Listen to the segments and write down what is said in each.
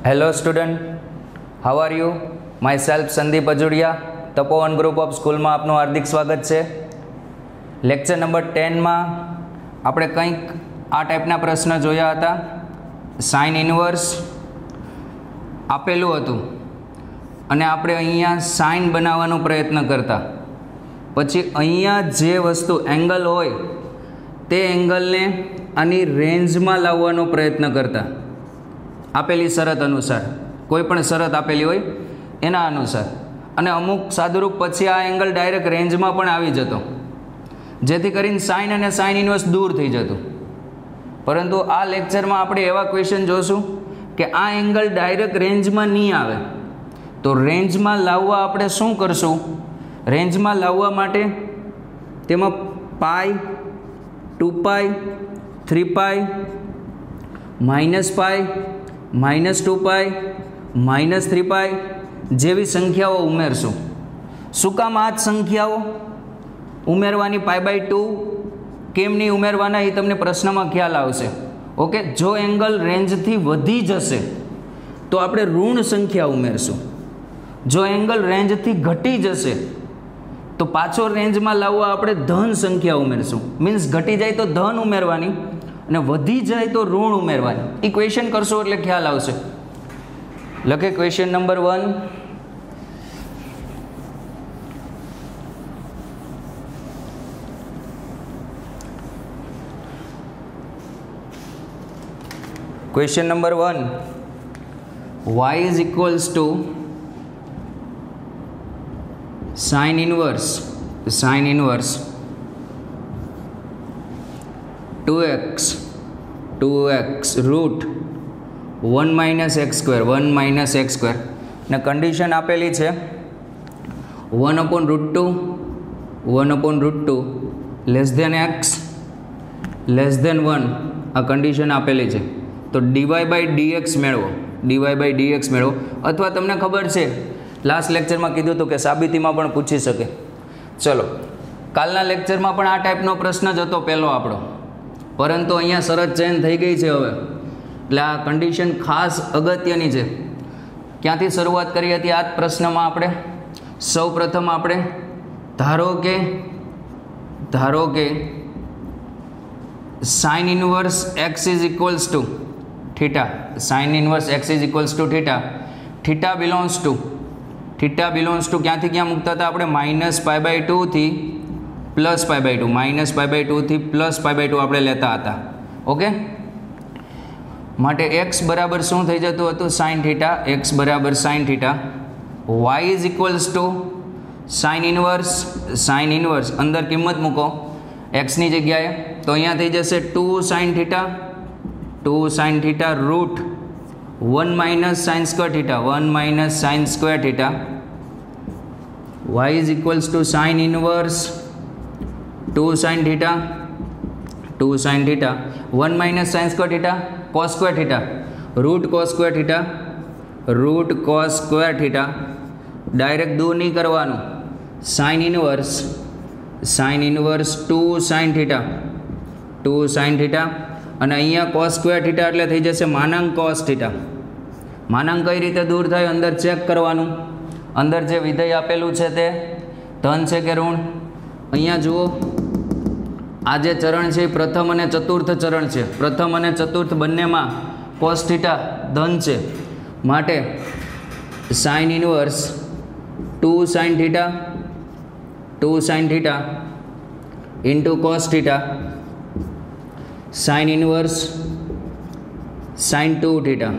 Hello student, how are you? Myself Sandeep Ajudia, Tapovan group of સ્કૂલમાં આપનું હાર્દિક સ્વાગત છે. લેક્ચર નંબર 10માં આપણે કંઈક આ ટાઈપના પ્રશ્ન જોયા હતા. સાઇન ઇન્વર્સ આપેલું હતું અને આપણે અહીંયા સાઇન બનાવવાનો પ્રયત્ન કરતા, પછી અહીંયા જે વસ્તુ એંગલ હોય તે એંગલને આની રેન્જમાં લાવવાનો પ્રયત્ન કરતા આપેલી શરત અનુસાર. કોઈ પણ શરત આપેલી હોય એના અનુસાર, અને અમુક સાદુરૂપ પછી આ એંગલ ડાયરેક્ટ રેન્જમાં પણ આવી જતો, જેથી કરીને સાઇન અને સાઇન ઇન્વર્સ દૂર થઈ જતું. પરંતુ આ લેક્ચરમાં આપણે એવા ક્વેશ્ચન જોશું કે આ એંગલ ડાયરેક્ટ રેન્જમાં નહીં આવે. તો રેન્જમાં લાવવા આપણે શું કરશું? રેન્જમાં લાવવા માટે તેમાં પાઈ, 2પાઈ, 3પાઈ, -પાઈ, -2પાઈ, -3પાઈ જેવી સંખ્યાઓ ઉમેરશું. શું કામ આ જ સંખ્યાઓ ઉમેરવાની? π/2 કેમ નહીં ઉમેરવાના એ તમને પ્રશ્નમાં ખ્યાલ આવશે. ઓકે, જો એંગલ રેન્જથી વધી જશે તો આપણે ઋણ સંખ્યા ઉમેરશું. જો એંગલ રેન્જથી ઘટી જશે તો પાછો રેન્જમાં લાવવા આપણે ધન સંખ્યા ઉમેરશું. મીન્સ ઘટી જાય તો ધન ઉમેરવાની અને વધી જાય તો ઋણ ઉમેરવાની. એ ક્વેશ્ચન કરશો એટલે ખ્યાલ આવશે. લખે question number 1. Question number 1, y is equals to sin inverse 2x root 1 minus x square ને કન્ડિશન આપેલી છે 1/√2 less than x less than 1. આ કન્ડિશન આપેલી છે. તો dy/dx મેળવો, અથવા તમને ખબર છે લાસ્ટ લેક્ચરમાં કીધું હતું કે સાબિતીમાં પણ પૂછી શકે. ચલો, કાલના લેક્ચરમાં પણ આ ટાઈપનો પ્રશ્ન જ હતો પહેલો આપણો, પરંતુ અહીંયા શરત ચેન્જ થઈ ગઈ છે હવે, એટલે આ કન્ડિશન ખાસ અગત્યની છે. ક્યાંથી શરૂઆત કરી હતી આ જ પ્રશ્નમાં આપણે? સૌ પ્રથમ આપણે ધારો કે sine inverse x is equals to theta. Sine inverse x is equals to theta. Theta belongs to ક્યાંથી ક્યાં મૂકતા હતા આપણે? -π/2 થી +π/2, -π/2 થી +π/2 આપણે લેતા હતા. ઓકે, માટે x બરાબર શું થઈ જતું હતું? Sine theta. x બરાબર sine theta. y is equals to sine inverse અંદર કિંમત મૂકો xની જગ્યાએ, તો અહીંયા થઈ જશે 2 sin theta root 1 minus sin square theta. y is equals to sin inverse 2 sin theta 1 minus sin square theta cos square theta root cos square theta. Direct દૂર નહીં કરવાનું. sin inverse 2 sin theta અને અહીંયા cos square theta એટલે થઈ જશે માનાંક cos theta. માનાંક કઈ રીતે દૂર થાય? અંદર ચેક કરવાનું. અંદર જે વિધેય આપેલું છે તે ધન છે કે ઋણ? અહીંયા જુઓ, આ જે ચરણ છે એ પ્રથમ અને ચતુર્થ ચરણ છે. પ્રથમ અને ચતુર્થ બંનેમાં cos theta ધન છે, માટે sin inverse 2 sin theta into cos theta sin inverse sin 2 theta.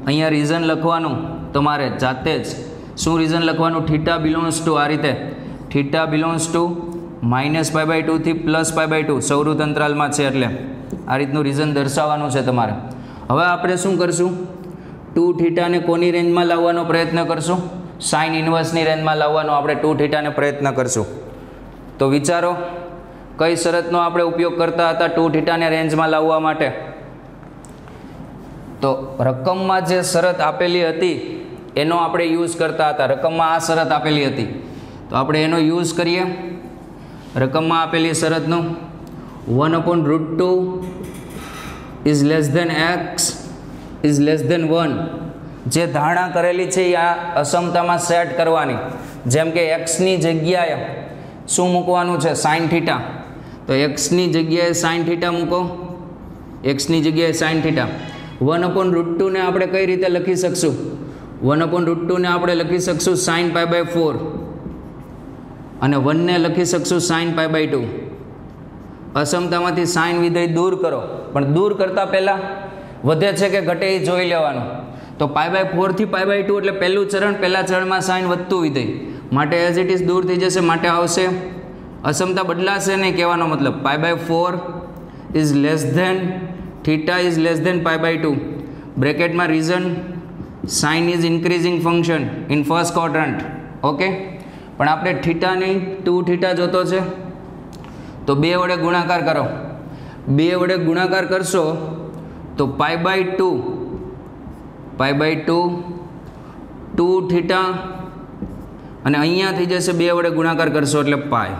અહીંયા રીઝન લખવાનું તમારે જાતે જ. શું રીઝન લખવાનું? થીટા બિલોન્ગ્સ ટુ, આ રીતે થીટા બિલોન્ગ્સ ટુ -π/2 થી +π/2 સૌરુત અંતરાલમાં છે, એટલે આ રીતનું રીઝન દર્શાવવાનું છે તમારે. હવે આપણે શું કરશું? 2 થીટાને કોની રેન્જમાં લાવવાનો પ્રયત્ન કરશું? સાઇન ઇન્વર્સની રેન્જમાં લાવવાનો આપણે 2 થીટાને પ્રયત્ન કરશું. તો વિચારો કઈ શરતનો આપણે ઉપયોગ કરતા હતા 2 થીટાને રેન્જમાં લાવવા માટે? તો રકમમાં જે શરત આપેલી હતી એનો આપણે યુઝ કરતા હતા. રકમમાં આ શરત આપેલી હતી તો આપણે એનો યુઝ કરીએ. રકમમાં આપેલી શરતનો 1/√2 is less than x is less than 1 જે ધારણા કરેલી છે એ આ અસમતામાં સેટ કરવાની. જેમ કે એક્સની જગ્યાએ શું મૂકવાનું છે? Sine theta. તો એક્સની જગ્યાએ સાઇન થીટા મૂકો. એક્સની જગ્યાએ સાઇન થીટા. 1/√2 ને આપણે કઈ રીતે લખી શકશું? 1/√2 ને આપણે લખી શકશું સાઇન π/4 અને 1 ને લખી શકશું સાઇન π/2. અસમતામાંથી સાઇન વિધેય દૂર કરો, પણ દૂર કરતાં પહેલાં વધે છે કે ઘટે એ જોઈ લેવાનું. તો π/4 થી π/2 એટલે પહેલું ચરણ, પહેલા ચરણમાં સાઇન વધતું વિધેય માટે એઝ ઇટ ઇઝ દૂર થઈ જશે. માટે આવશે અસમતા બદલાશે નહીં, કહેવાનો મતલબ π/4 is less than theta is less than π/2. બ્રેકેટમાં reason sine is increasing function in first quadrant. Okay, પણ આપણે થીટાની 2 થીટા જોતો છે તો 2 વડે ગુણાકાર કરો. 2 વડે ગુણાકાર કરશો તો π/2 2 થીટા અને અહીંયા થઈ જશે 2 વડે ગુણાકાર કરશો એટલે પાય.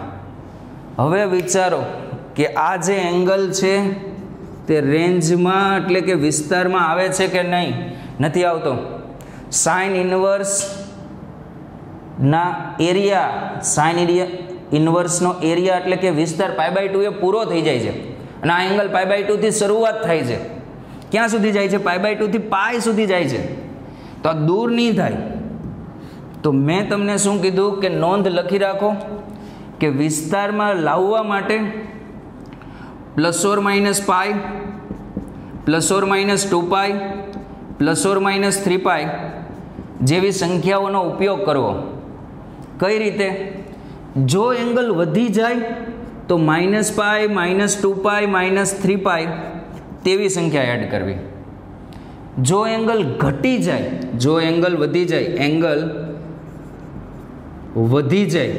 હવે વિચારો કે આ જે એંગલ છે તે રેન્જમાં એટલે કે વિસ્તારમાં આવે છે કે નહીં? નથી આવતો. સાઇન ઇન્વર્સના એરિયા, સાઇન ઇન્વર્સનો એરિયા એટલે કે વિસ્તાર π/2 એ પૂરો થઈ જાય છે અને આ એંગલ π/2 થી શરૂઆત થાય છે. ક્યાં સુધી જાય છે? π/2 થી પાય સુધી જાય છે. તો આ દૂર નહીં થાય. તો મેં તમને શું કીધું કે નોંધ લખી રાખો કે વિસ્તારમાં લાવવા માટે ±π ±2π ±3π જેવી સંખ્યાઓનો ઉપયોગ કરવો. કઈ રીતે? જો એંગલ વધી જાય તો -π -2π -3π તેવી સંખ્યા એડ કરવી. જો એંગલ ઘટી જાય, જો એંગલ વધી જાય, એંગલ વધી જાય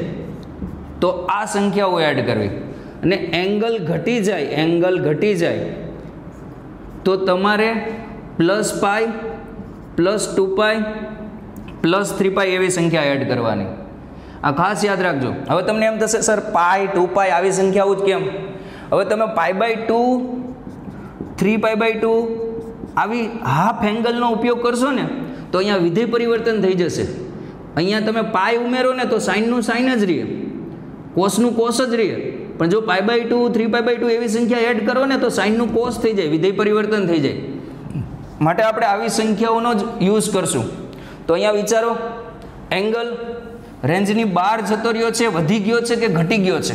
તો આ સંખ્યાઓ એડ કરવી. અને એંગલ ઘટી જાય, એંગલ ઘટી જાય તો તમારે +π +2π +3π એવી સંખ્યા એડ કરવાની. આ ખાસ યાદ રાખજો. હવે તમને એમ થશે સર π 2π આવી સંખ્યાઓ જ કેમ? હવે તમે π/2 3π/2 આવી હાફ એંગલનો ઉપયોગ કરશો ને તો અહીંયા વિધેય પરિવર્તન થઈ જશે. અહીંયા તમે પાય ઉમેરો ને તો સાઇનનું સાઇન જ રહે, કોસનું કોસ જ રહે. પણ જો π/2 3π/2 એવી સંખ્યા એડ કરો ને તો સાઇનનું કોસ થઈ જાય, વિધેય પરિવર્તન થઈ જાય. માટે આપણે આવી સંખ્યાઓનો જ યુઝ કરશું. તો અહીંયા વિચારો, એંગલ રેન્જની બહાર જતો રહ્યો છે, વધી ગયો છે કે ઘટી ગયો છે?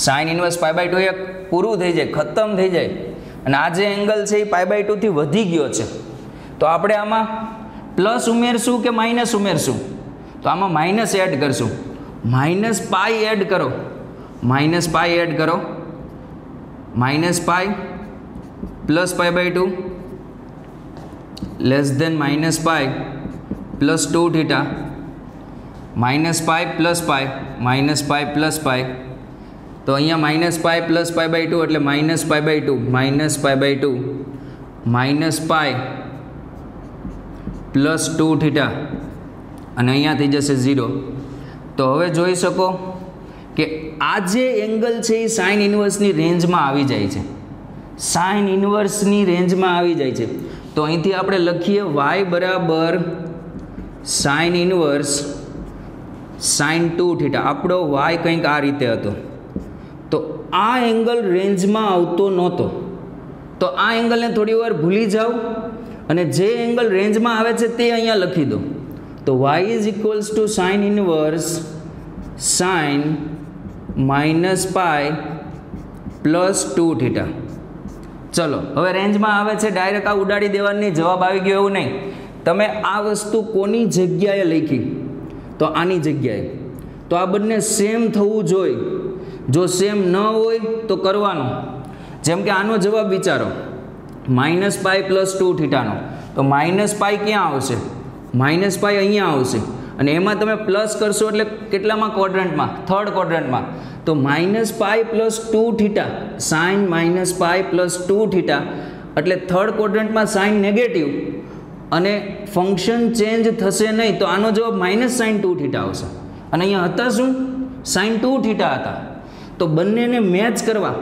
સાઇન ઇન્વર્સ π/2 એ પૂરું થઈ જાય, ખતમ થઈ જાય. અને આ જે એંગલ છે એ π/2 થી વધી ગયો છે. તો આપણે આમાં પ્લસ ઉમેરશું કે માઇનસ ઉમેરશું? તો આમાં માઇનસ એડ કરશું. -π એડ કરો, -π એડ કરો, -π +π/2 લેસ ધેન -π +2 થીટા -π +π -π +π. તો અહીંયા -π +π/2 એટલે -π/2 -π/2 -π +2 થીટા અને અહીંયા થઈ જશે 0. તો હવે જોઈ શકો કે આ જે એંગલ છે એ સાઇન ઇન્વર્સની રેન્જમાં આવી જાય છે, સાઇન ઇન્વર્સની રેન્જમાં આવી જાય છે. તો અહીંથી આપણે લખીએ y બરાબર સાઇન ઇન્વર્સ સાઇન 2 થીટા. આપણો y કંઈક આ રીતે હતો. તો આ એંગલ રેન્જમાં આવતો નહોતો. તો આ એંગલને થોડી વાર ભૂલી જાઓ અને જે એંગલ રેન્જમાં આવે છે તે અહીંયા લખી દો. તો y is equals to sine inverse sine -π +2 theta. ચલો હવે રેન્જમાં આવે છે, ડાયરેક્ટ આ ઉડાડી દેવાની, જવાબ આવી ગયો એવું નહીં. તમે આ વસ્તુ કોની જગ્યાએ લખી? તો આની જગ્યાએ. તો આ બંને સેમ થવું જોઈએ. જો સેમ ન હોય તો કરવાનું. જેમ કે આનો જવાબ વિચારો, -π +2 થીટાનો. તો -π ક્યાં આવશે? -π અહીંયા આવશે અને એમાં તમે પ્લસ કરશો એટલે કેટલામાં ક્વોડ્રન્ટમાં? થર્ડ ક્વોડ્રન્ટમાં. તો -π +2 થીટા, સાઇન -π +2 થીટા એટલે થર્ડ ક્વોડ્રન્ટમાં સાઇન નેગેટિવ અને ફંક્શન ચેન્જ થશે નહીં. તો આનો જવાબ -sin2 થીટા આવશે. અને અહીંયા હતા શું? sin2 થીટા હતા. તો બંનેને મેચ કરવા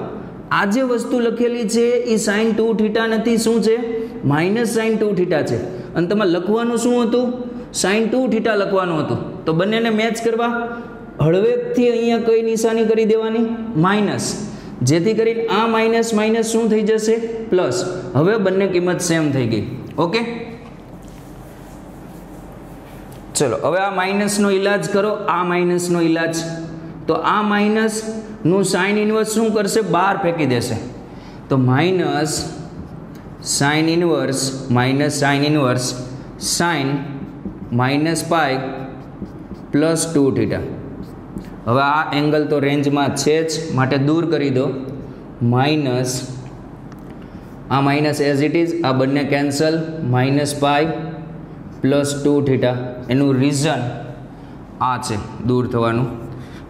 आ जे वस्तु लखेली छे ए sin 2 थीटा नथी, शुं छे माइनस sin 2 थीटा छे अने तमारे लखवानुं शुं हतुं sin 2 थीटा लखवानुं हतुं। तो बंनेने मैच करवा हळवेकथी अहींया कई निशानी करी देवानी माइनस, जेथी करीने आ माइनस माइनस शुं थई जशे प्लस। हवे बंने किंमत सेम थई गई। ओके चलो हवे आ माइनस नो इलाज करो, आ माइनस नो इलाज। तो आ माइनस नु साइन इनवर्स शुं करशे बहार फेंकी देशे। तो minus sine inverse sine minus pi plus 2 theta. हवे आ एंगल तो रेंज में छे ज माटे दूर करी दो। माइनस आ माइनस एज इट इज, आ बंने cancel, minus pi plus 2 theta. एनु रीजन आ छे दूर थवानुं।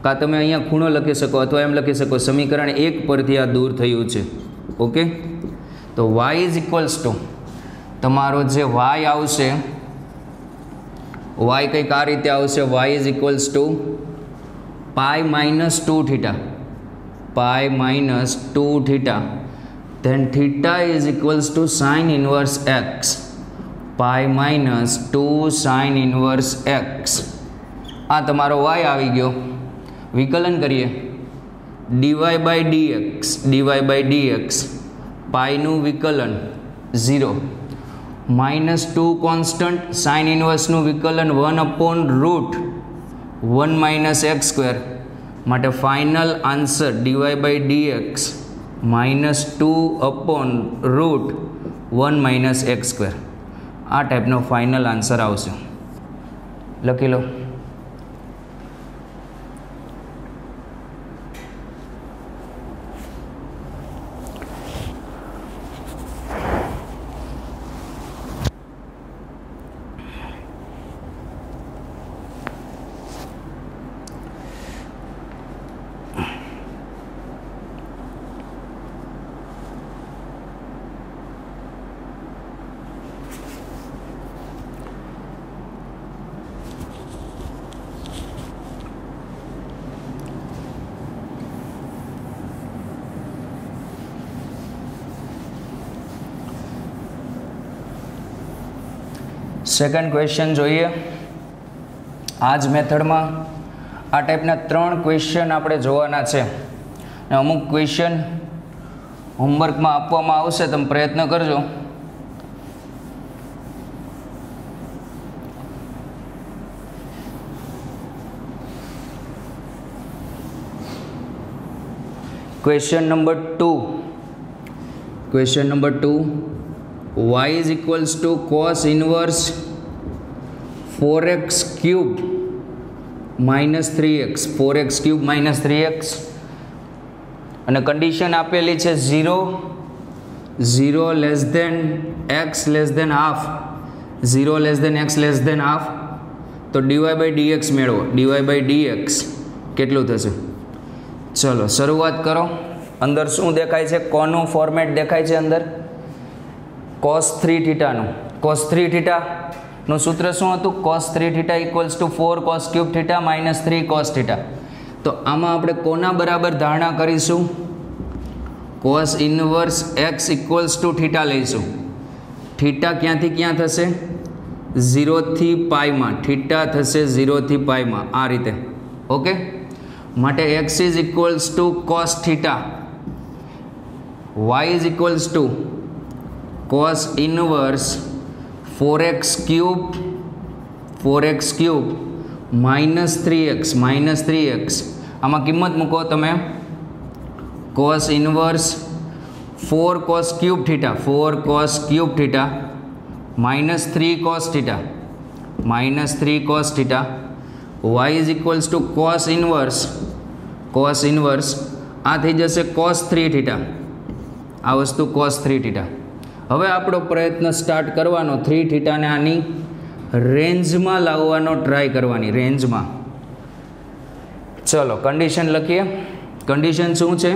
का तमे अहींया खूणो लखी शको अथवा एम लखी शको समीकरण 1 परथी आ दूर थयुं छे। ओके तो y इज इक्वल्स टू तमारो जे y आवशे, y कंईक आ रीते आवशे, y is equals to pi minus 2 theta, pi minus 2 theta, then theta is equals to sine inverse x, pi minus 2 sine inverse x। आ तमारो y आवी गयो। विकलन करिए dy बाय dx पाई नु विकलन 0 माइनस 2 कॉन्स्टंट साइन इनवर्स नु विकलन 1/√1 माइनस एक्स स्क्वेर माटे final answer dy by dx minus 2/√1 minus x square. आ टाइपनो फाइनल आंसर आवशे। लखी लो। सेकंड क्वेश्चन जोईए। आज मेथड में आ टाइपना 3 क्वेश्चन आपणे जोवाना छे। अमुक क्वेश्चन होमवर्क में आपवामां आवशे, तमे प्रयत्न करजो। Question number 2 y is equals to cos inverse 4x cube minus 3x, 4x cube minus 3x અને કન્ડિશન આપેલી છે 0 less than x less than half, 0 less than x less than half. તો dy by dx મેળવો। dy by dx કેટલું થશે? ચલો શરૂઆત કરો। અંદર શું દેખાય છે? કોનું ફોર્મેટ દેખાય છે અંદર? cos 3 थीटा नु। cos 3 थीटा નું સૂત્ર શું હતું? cos 3 theta equals to 4 cos cube theta minus 3 cos theta. तो आमा આપણે કોના બરાબર ધારણા કરીશું? cos inverse x equals to theta લઈશું। थीटा ક્યાંથી ક્યાં થશે? 0 થી પાઈ માં। थीटा થશે 0 થી પાઈ માં આ રીતે। ઓકે માટે x is equals to cos theta, y is equals to cos inverse 4x cube minus 3x आमा किंमत मूको तमे। cos inverse 4 cos cube theta minus 3 cos theta y is equals to cos inverse आ थी जैसे cos 3 theta, आ वस्तु cos 3 theta. हवे आपणो प्रयत्न स्टार्ट करवानो 3 थीटा ने आनी रेंज में लाववानो ट्राय करवानी, रेंज में। चलो कंडीशन लखीए। कंडीशन शुं छे?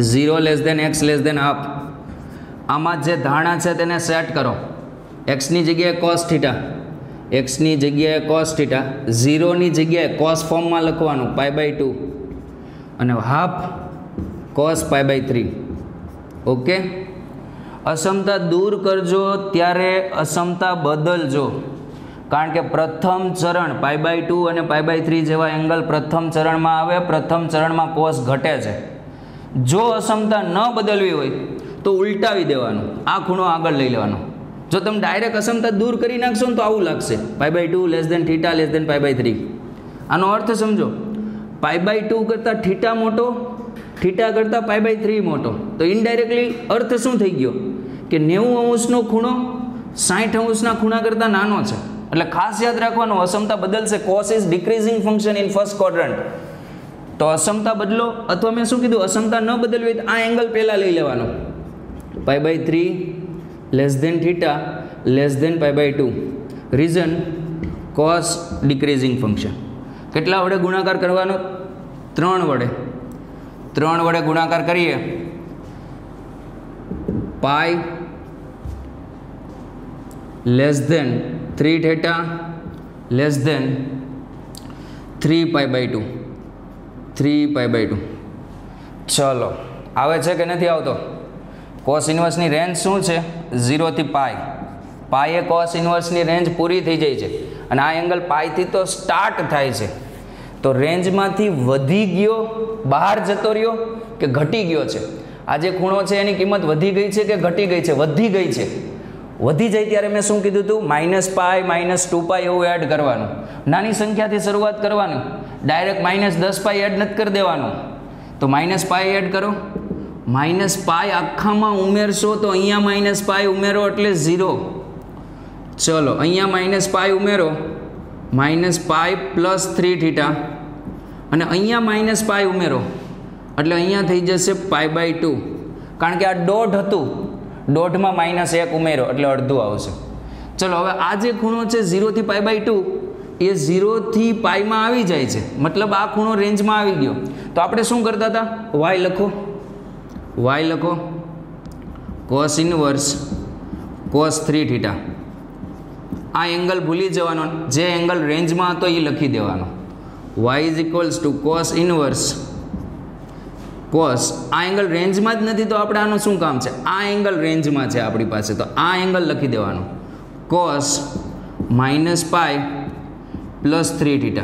0 less than x less than half. आमां जे धारणा छे तेने सेट करो। x नी जग्याए cos थीटा, 0 नी जग्याए cos फॉर्म में लखवानुं पाई बाय 2 अने हाफ cos π/3. ઓકે, અસમતા દૂર કરજો ત્યારે અસમતા બદલજો, કારણ કે પ્રથમ ચરણ π/2 અને π/3 જેવા એંગલ પ્રથમ ચરણમાં આવે, પ્રથમ ચરણમાં કોસ ઘટે છે. જો અસમતા ન બદલવી હોય તો ઉલટાવી દેવાનું, આ ખૂણો આગળ લઈ લેવાનો. જો તમે ડાયરેક્ટ અસમતા દૂર કરી નાખશો ને તો આવું લાગશે, π/2 θ π/3. આનો અર્થ સમજો, π/2 કરતાં θ મોટો, θ કરતાં π/3 મોટો, તો ઇનડાયરેક્ટલી અર્થ શું થઈ ગયો કે 90° ખૂણો 60° ખૂણા કરતાં નાનો છે. એટલે ખાસ યાદ રાખવાનું, અસમતા બદલશે. Cos is decreasing function in first quadrant. તો અસમતા બદલો, અથવા મેં શું કીધું, અસમતા ન બદલવી તો આ એંગલ પહેલાં લઈ લેવાનો, π/3 θ π/2. Reason cos decreasing function. કેટલા વડે ગુણાકાર કરવાનો? 3 વડે. 3 વડે ગુણાકાર કરીએ, પાઈ <3 θ <3 π/2. 3 π/2. ચલો, આવે છે કે નથી આવતો? કોસ ઇન્વર્સની રેન્જ શું છે? 0 થી પાઈ. પાઈએ કોસ ઇન્વર્સની રેન્જ પૂરી થઈ જાય છે, અને આ એંગલ પાઈથી તો સ્ટાર્ટ થાય છે. તો રેન્જમાંથી વધી ગયો, બહાર જતો રહ્યો કે ઘટી ગયો છે? આ જે ખૂણો છે એની કિંમત વધી ગઈ છે કે ઘટી ગઈ છે? વધી ગઈ છે. વધી જાય ત્યારે મેં શું કીધું હતું? -π -2π એવું એડ કરવાનું. નાની સંખ્યાથી શરૂઆત કરવાનું, ડાયરેક્ટ -10π એડ નથી કરી દેવાનું. તો -π એડ કરો, -π આખામાં ઉમેરશો તો અહીંયા -π ઉમેરો એટલે 0. ચલો, અહીંયા -π ઉમેરો, -π +3 θ, અને અહીંયા -π ઉમેરો એટલે અહીંયા થઈ જશે π/2. કારણ કે આ દોઢ હતું, દોઢમાં -1 ઉમેરો એટલે અડધું આવશે. ચલો, હવે આ જે ખૂણો છે 0 થી π/2 એ 0 થી પાઈમાં આવી જાય છે, મતલબ આ ખૂણો રેન્જમાં આવી ગયો. તો આપણે શું કરતા હતા? y લખો, cos ઇન્વર્સ cos 3 θ. આ એંગલ ભૂલી જવાનો, જે એંગલ રેન્જમાં હતો એ લખી દેવાનો. y = cos ઇન્વર્સ cos, આ એંગલ રેન્જમાં જ નથી તો આપણે આનું શું કામ છે? આ એંગલ રેન્જમાં છે આપણી પાસે, તો આ એંગલ લખી દેવાનો, cos -π +3 θ.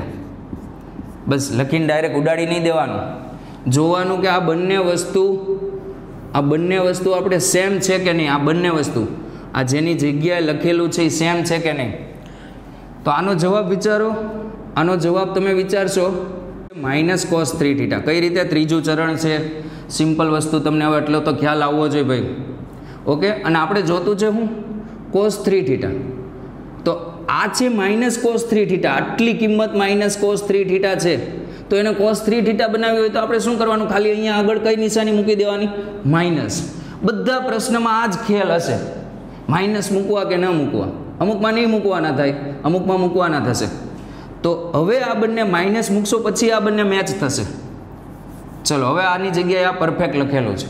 બસ લખીને ડાયરેક્ટ ઉડાડી નહીં દેવાનું. જોવાનું કે આ બંને વસ્તુ આપણે સેમ છે કે નહીં. આ બંને વસ્તુ, આ જેની જગ્યાએ લખેલું છે એ સેમ છે કે નહીં. તો આનો જવાબ વિચારો. આનો જવાબ તમે વિચારશો -cos 3 θ. કઈ રીતે? ત્રીજું ચરણ છે, સિમ્પલ વસ્તુ. તમને હવે એટલો તો ખ્યાલ આવવો જોઈએ ભાઈ. ઓકે, અને આપણે જોતું છે હું cos 3 θ. તો આ છે -cos 3 θ. આટલી કિંમત -cos 3 θ છે, તો એને cos 3 θ બનાવી હોય તો આપણે શું કરવાનું? ખાલી અહીંયા આગળ કઈ નિશાની મૂકી દેવાની? માઇનસ. બધા પ્રશ્નમાં આ જ ખેલ હશે, માઇનસ મૂકવા કે ન મૂકવા. અમુકમાં નહીં મૂકવાના થાય, અમુકમાં મૂકવાના થશે. તો હવે આ બંને માઇનસ મૂકશો પછી આ બંને મેચ થશે. ચલો, હવે આની જગ્યાએ આ પરફેક્ટ લખેલું છે.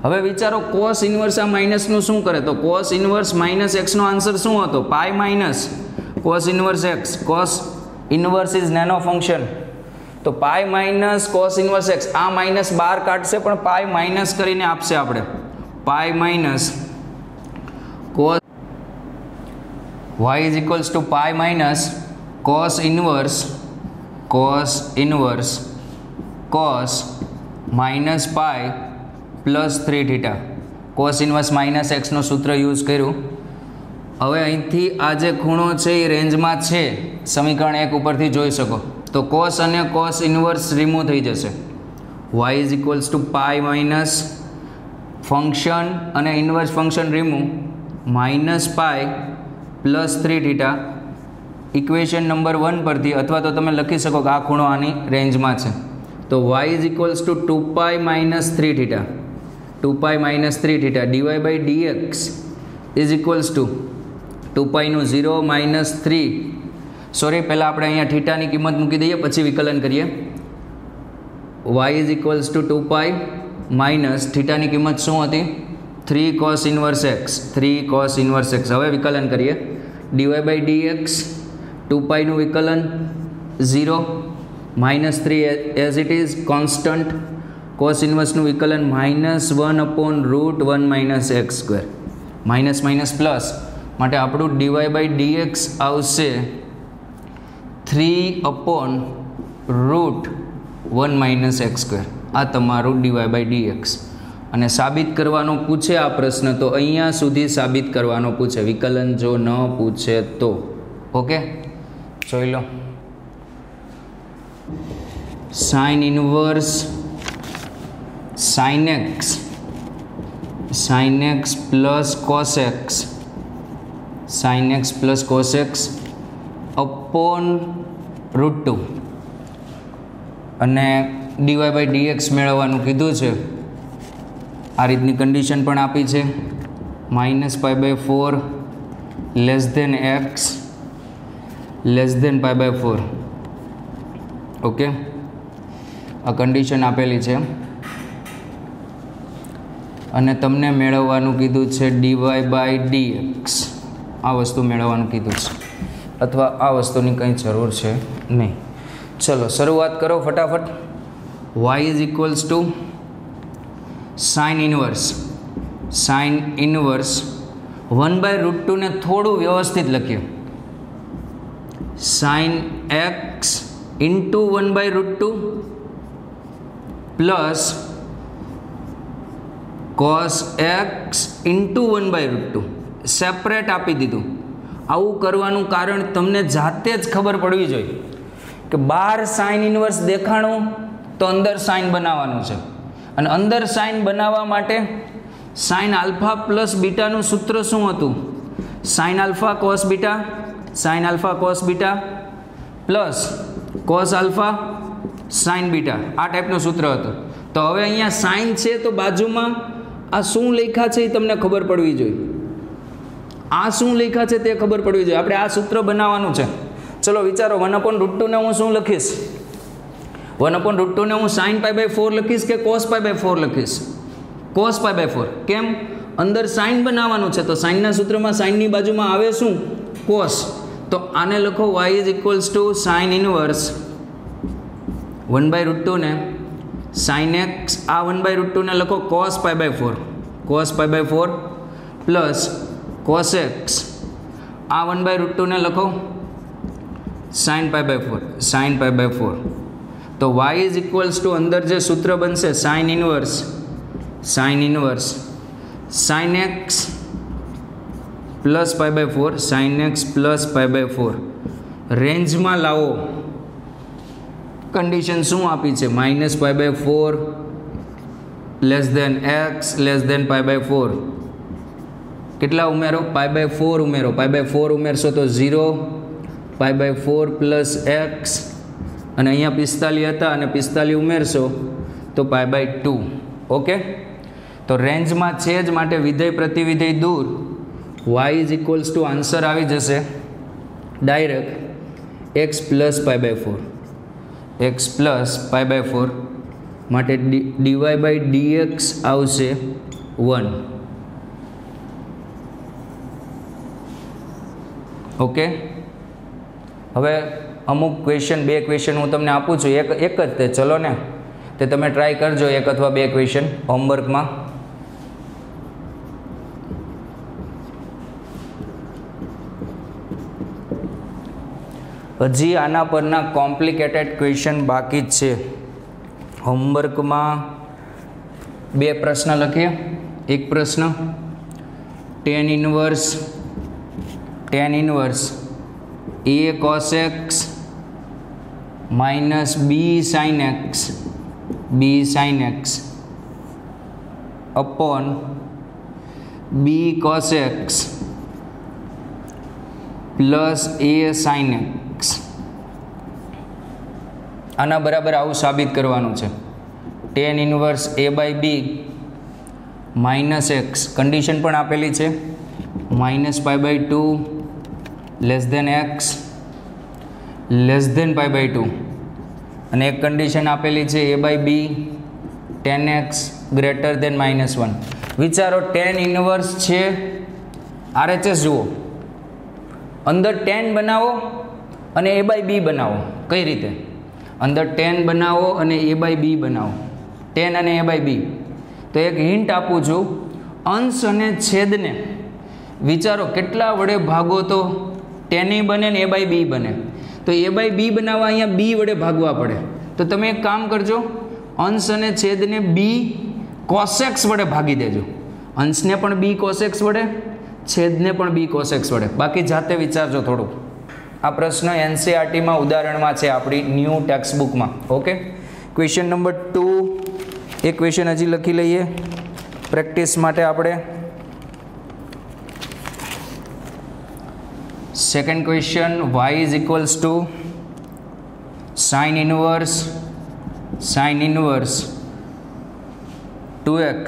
હવે વિચારો cos ઇન્વર્સ આ માઇનસનું શું કરે? તો cos ઇન્વર્સ -x નો આન્સર શું હતો? π - cos inverse x. cos inverse is nano function, તો π - cos ઇન્વર્સ x. આ માઇનસ બહાર કાઢશે પણ π માઇનસ કરીને આપશે આપણે. π - cos y = π - cos inverse cos -π +3 θ. cos inverse -x નું સૂત્ર યુઝ કર્યું. હવે અહીંથી આ જે ખૂણો છે એ રેન્જમાં છે, સમીકરણ 1 ઉપરથી જોઈ શકો. તો cos અને cos ઇન્વર્સ રિમૂવ થઈ જશે. y = π - ફંક્શન અને inverse function remove, -π +3 θ. Equation number 1 પરથી, અથવા તો તમે લખી શકો કે આ ખૂણો આની રેન્જમાં છે. તો y = 2π - 3 θ. 2π - 3 θ dy/dx = 2π નું 0 - 3. સોરી, પહેલાં આપણે અહીંયા થીટાની કિંમત મૂકી દઈએ, પછી વિકલન કરીએ. y = 2π - થીટાની કિંમત શું હતી? 3 cos inverse x. 3 cos inverse x. હવે વિકલન કરીએ. dy/dx 2π નું વિકલન 0 -3 as it is constant. Cos ઇન્વર્સનું વિકલન -1/√1 - x², માઇનસ માઇનસ પ્લસ, માટે આપણું dy/dx આવશે 3/√1 - x². આ તમારું dy/dx. અને સાબિત કરવાનો પૂછે આ પ્રશ્ન તો અહીંયા સુધી સાબિત કરવાનો પૂછે, વિકલન જો ન પૂછે તો. ઓકે, જોઈ લો. Sine inverse sin x plus cos x, sin x plus cos x upon √2 અને dy/dx મેળવવાનું કીધું છે. આ રીતની કન્ડિશન પણ આપી છે, -π/4 x π/4. ઓકે, આ કન્ડિશન આપેલી છે અને તમને મેળવવાનું કીધું છે dy/dx. આ વસ્તુ મેળવવાનું કીધું છે, અથવા આ વસ્તુની કંઈ જરૂર છે નહીં. ચલો શરૂઆત કરો ફટાફટ. y = sin ઇન્વર્સ 1/√2 ને થોડું વ્યવસ્થિત લખીએ. sin x × 1/√2 plus cos x × 1/√2 separate આપી દીધું. આવું કરવાનું કારણ તમને જાતે જ ખબર પડવી જોઈએ કે બહાર સાઇન ઇન્વર્સ દેખાણું તો અંદર સાઇન બનાવવાનું છે, અને અંદર સાઇન બનાવવા માટે સાઇન આલ્ફા પ્લસ બીટાનું સૂત્ર શું હતું? Sine alpha cos beta, sine alpha cos beta plus cos alpha sign beta. આ ટાઈપનું સૂત્ર હતું. તો હવે અહીંયા સાઇન છે તો બાજુમાં આ શું લખ્યા છે એ તમને ખબર પડવી જોઈએ. આ શું લખ્યા છે તે ખબર પડવી જોઈએ. આપણે આ સૂત્ર બનાવવાનું છે. ચલો વિચારો, 1/√2 ને હું શું લખીશ? 1/√2 ને હું sin π/4 લખીશ કે cos π/4 લખીશ? cos π/4. કેમ? અંદર સાઇન બનાવવાનું છે, તો સાઇનના સૂત્રમાં સાઇનની બાજુમાં આવે શું? cos. તો આને લખો y = sin ઇન્વર્સ 1/√2 ને sin x, આ 1/√2 ને લખો cos π/4, cos π/4 plus cos x, આ 1/√2 ને લખો sin π/4, sin π/4. તો y = અંદર જે સૂત્ર બનશે sin inverse sin x plus π/4, sin x plus π/4. રેન્જમાં લાવો. કન્ડિશન શું આપી છે? -π/4 x π/4. કેટલા ઉમેરો? π/4 ઉમેરો. π/4 ઉમેરશો તો 0, π/4 પ્લસ x, અને અહીંયા 45 હતા અને 45 ઉમેરશો તો π/2. ઓકે, તો રેન્જમાં છે જ, માટે વિધેય પ્રતિવિધેય દૂર. y = આન્સર આવી જશે direct x plus π/4, x plus π/4, માટે dy/dx આવશે 1. ઓકે, હવે અમુક ક્વેશ્ચન, 2 ક્વેશ્ચન હું તમને આપું છું, એક જ તે, ચલો ને, તે તમે ટ્રાય કરજો 1 અથવા 2 ક્વેશ્ચન હોમવર્કમાં. હજી આના પરના કોમ્પ્લિકેટેડ ક્વેશ્ચન બાકી જ છે. હોમવર્કમાં 2 પ્રશ્ન લખીએ. એક પ્રશ્ન tan inverse a cos x minus b sin x upon b cos x plus a sin x. આના બરાબર આવું સાબિત કરવાનું છે. tan inverse a/b minus x, condition પણ આપેલી છે, -π/2 x π/2, અને એક કન્ડિશન આપેલી છે a/b tan x <-1. વિચારો, tan ઇન્વર્સ છે, RHS જુઓ, અંદર tan બનાવો અને a/b બનાવો. કઈ રીતે? અંદર tan બનાવો અને a/b બનાવો. 10 અને a/b. તો એક હિન્ટ આપું છું, અંશ અને છેદને વિચારો કેટલા વડે ભાગો તો 10 બને ને a/b બને. તો a/b બનાવવા અહીંયા b વડે ભાગવા પડે. તો તમે એક કામ કરજો, અંશ અને છેદને b cos x વડે ભાગી દેજો. અંશને પણ b cos x વડે, છેદને પણ b cos x વડે. બાકી જાતે વિચારજો થોડું. આ પ્રશ્ન NCERTમાં ઉદાહરણમાં છે, આપણી ન્યૂ ટેક્સ્ટ બુકમાં. ઓકે, ક્વેશ્ચન નંબર 2 એક ક્વેશ્ચન હજી લખી લઈએ પ્રેક્ટિસ માટે આપણે. Second question, y is equals two sin inverse 2x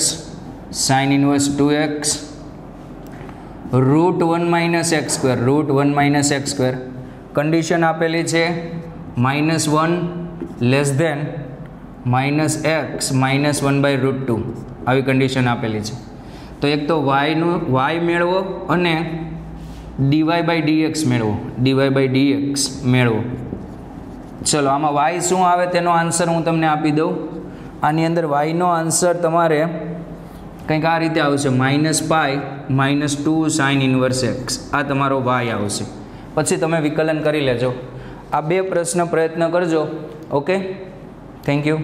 sin inverse 2x √1 - x². Condition આપેલી છે -1 લેસ ધેન -x -1/√2. આવી કન્ડિશન આપેલી છે. તો એક તો y મેળવો અને dy/dx મેળવો. ચલો, આમાં y શું આવે તેનો આન્સર હું તમને આપી દઉં. આની અંદર yનો આન્સર તમારે કંઈક આ રીતે આવશે, -π -2 sin ઇનવર્સ x. આ તમારો y આવશે. પછી તમે વિકલન કરી લેજો. આ બે પ્રશ્ન પ્રયત્ન કરજો. Okay, thank you.